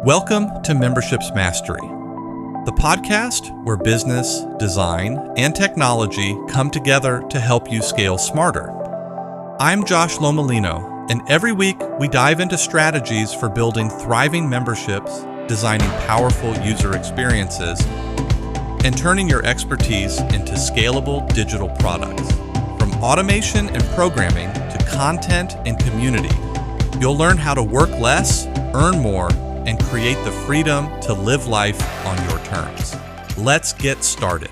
Welcome to Memberships Mastery, the podcast where business, design, and technology come together to help you scale smarter. I'm Josh Lomolino, and every week we dive into strategies for building thriving memberships, designing powerful user experiences, and turning your expertise into scalable digital products. From automation and programming to content and community, you'll learn how to work less, earn more, and create the freedom to live life on your terms. Let's get started.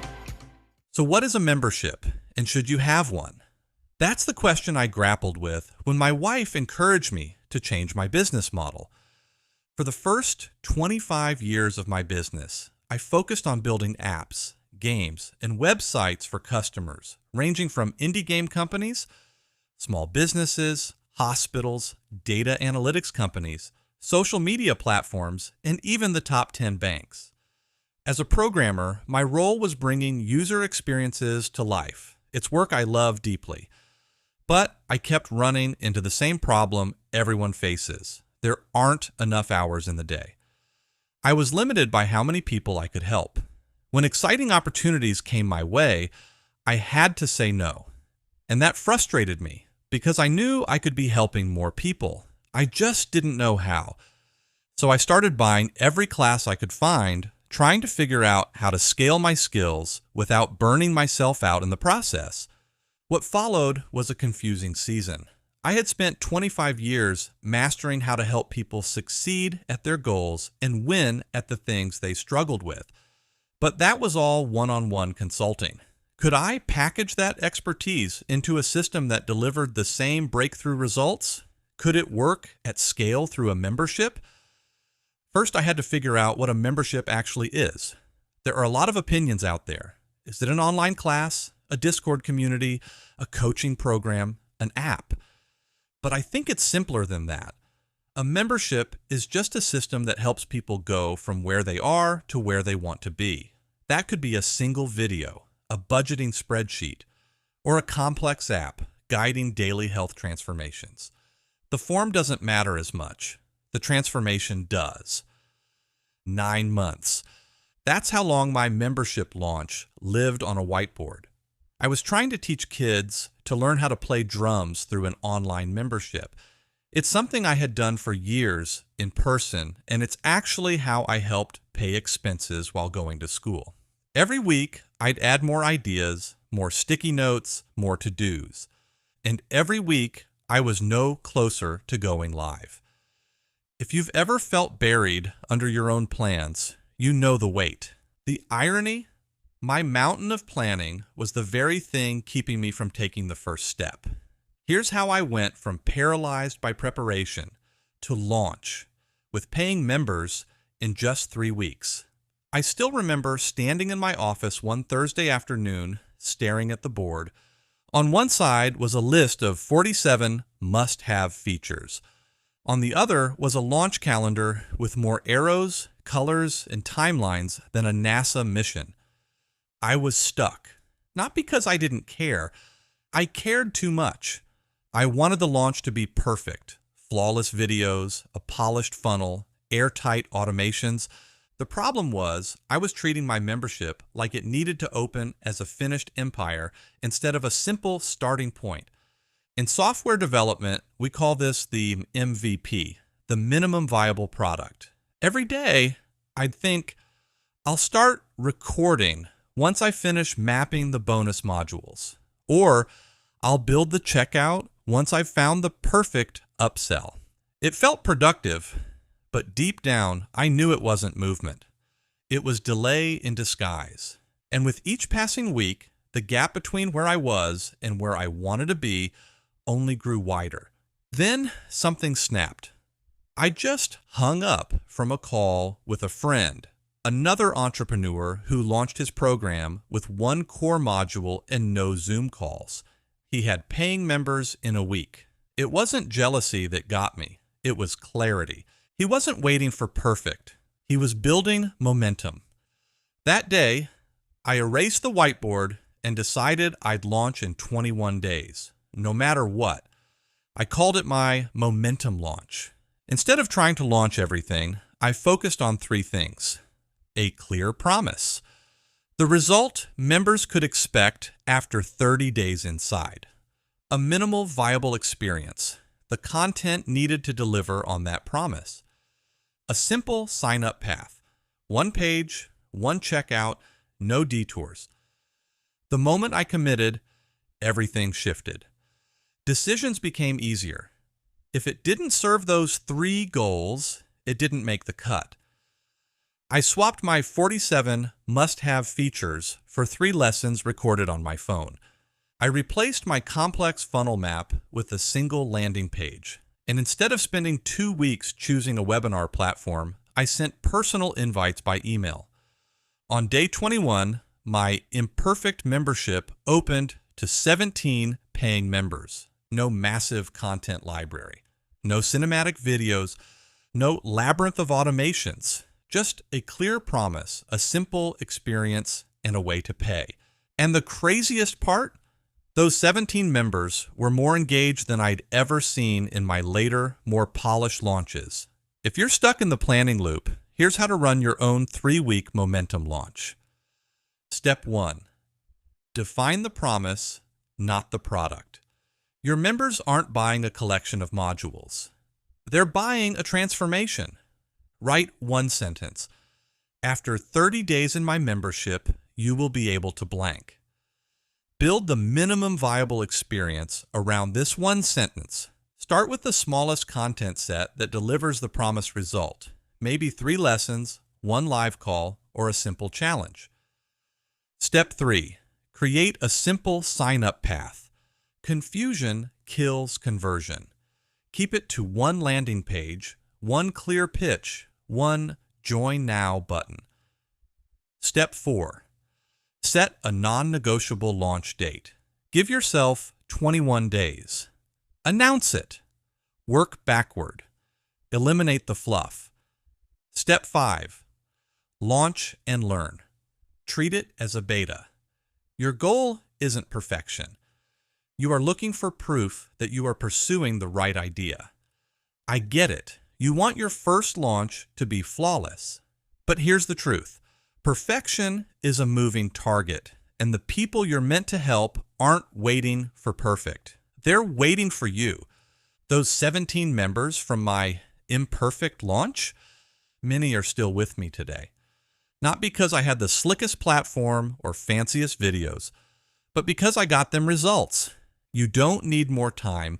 So what is a membership, and should you have one? That's the question I grappled with when my wife encouraged me to change my business model. For the first 25 years of my business, I focused on building apps, games, and websites for customers, ranging from indie game companies, small businesses, hospitals, data analytics companies, social media platforms, and even the top 10 banks. As a programmer, my role was bringing user experiences to life. It's work I love deeply. But I kept running into the same problem everyone faces. There aren't enough hours in the day. I was limited by how many people I could help. When exciting opportunities came my way, I had to say no. And that frustrated me because I knew I could be helping more people. I just didn't know how. So I started buying every class I could find, trying to figure out how to scale my skills without burning myself out in the process. What followed was a confusing season. I had spent 25 years mastering how to help people succeed at their goals and win at the things they struggled with. But that was all one-on-one consulting. Could I package that expertise into a system that delivered the same breakthrough results? Could it work at scale through a membership? First, I had to figure out what a membership actually is. There are a lot of opinions out there. Is it an online class, a Discord community, a coaching program, an app? But I think it's simpler than that. A membership is just a system that helps people go from where they are to where they want to be. That could be a single video, a budgeting spreadsheet, or a complex app guiding daily health transformations. The form doesn't matter as much. The transformation does. 9 months. That's how long my membership launch lived on a whiteboard. I was trying to teach kids to learn how to play drums through an online membership. It's something I had done for years in person, and it's actually how I helped pay expenses while going to school. Every week, I'd add more ideas, more sticky notes, more to-dos. And every week, I was no closer to going live. If you've ever felt buried under your own plans, you know the weight. The irony? My mountain of planning was the very thing keeping me from taking the first step. Here's how I went from paralyzed by preparation to launch, with paying members in just 3 weeks. I still remember standing in my office one Thursday afternoon, staring at the board. On one side was a list of 47 must-have features. On the other was a launch calendar with more arrows, colors, and timelines than a NASA mission. I was stuck. Not because I didn't care. I cared too much. I wanted the launch to be perfect. Flawless videos, a polished funnel, airtight automations. The problem was, I was treating my membership like it needed to open as a finished empire instead of a simple starting point. In software development, we call this the MVP, the minimum viable product. Every day, I'd think, I'll start recording once I finish mapping the bonus modules. Or I'll build the checkout once I've found the perfect upsell. It felt productive, but deep down, I knew it wasn't movement. It was delay in disguise. And with each passing week, the gap between where I was and where I wanted to be only grew wider. Then something snapped. I just hung up from a call with a friend, another entrepreneur who launched his program with one core module and no Zoom calls. He had paying members in a week. It wasn't jealousy that got me. It was clarity. He wasn't waiting for perfect. He was building momentum. That day, I erased the whiteboard and decided I'd launch in 21 days, no matter what. I called it my momentum launch. Instead of trying to launch everything, I focused on three things: a clear promise, the result members could expect after 30 days inside, a minimal viable experience, the content needed to deliver on that promise, a simple sign-up path, one page, one checkout, no detours. The moment I committed, everything shifted. Decisions became easier. If it didn't serve those three goals, it didn't make the cut. I swapped my 47 must-have features for 3 lessons recorded on my phone. I replaced my complex funnel map with a single landing page. And instead of spending 2 weeks choosing a webinar platform, I sent personal invites by email. On day 21, my imperfect membership opened to 17 paying members. No massive content library, no cinematic videos, no labyrinth of automations. Just a clear promise, a simple experience, and a way to pay. And the craziest part? Those 17 members were more engaged than I'd ever seen in my later, more polished launches. If you're stuck in the planning loop, here's how to run your own 3-week momentum launch. Step 1. Define the promise, not the product. Your members aren't buying a collection of modules. They're buying a transformation. Write one sentence. After 30 days in my membership, you will be able to blank. Build the minimum viable experience around this one sentence. Start with the smallest content set that delivers the promised result. Maybe 3 lessons, 1 live call, or a simple challenge. Step 3. Create a simple sign-up path. Confusion kills conversion. Keep it to 1 landing page, 1 clear pitch, 1 Join Now button. Step 4. Set a non-negotiable launch date. Give yourself 21 days. Announce it. Work backward. Eliminate the fluff. Step 5. Launch and learn. Treat it as a beta. Your goal isn't perfection. You are looking for proof that you are pursuing the right idea. I get it. You want your first launch to be flawless. But here's the truth. Perfection is a moving target, and the people you're meant to help aren't waiting for perfect. They're waiting for you. Those 17 members from my imperfect launch, many are still with me today. Not because I had the slickest platform or fanciest videos, but because I got them results. You don't need more time.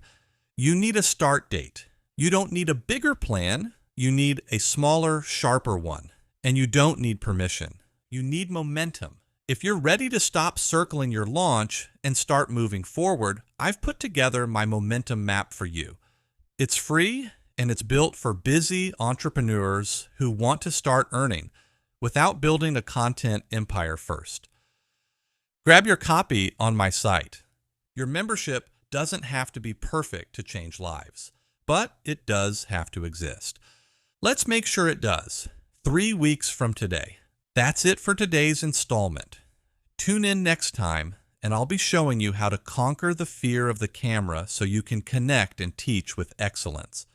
You need a start date. You don't need a bigger plan. You need a smaller, sharper one. And you don't need permission. You need momentum. If you're ready to stop circling your launch and start moving forward, I've put together my momentum map for you. It's free and it's built for busy entrepreneurs who want to start earning without building a content empire first. Grab your copy on my site. Your membership doesn't have to be perfect to change lives, but it does have to exist. Let's make sure it does. 3 weeks from today. That's it for today's installment. Tune in next time, and I'll be showing you how to conquer the fear of the camera so you can connect and teach with excellence.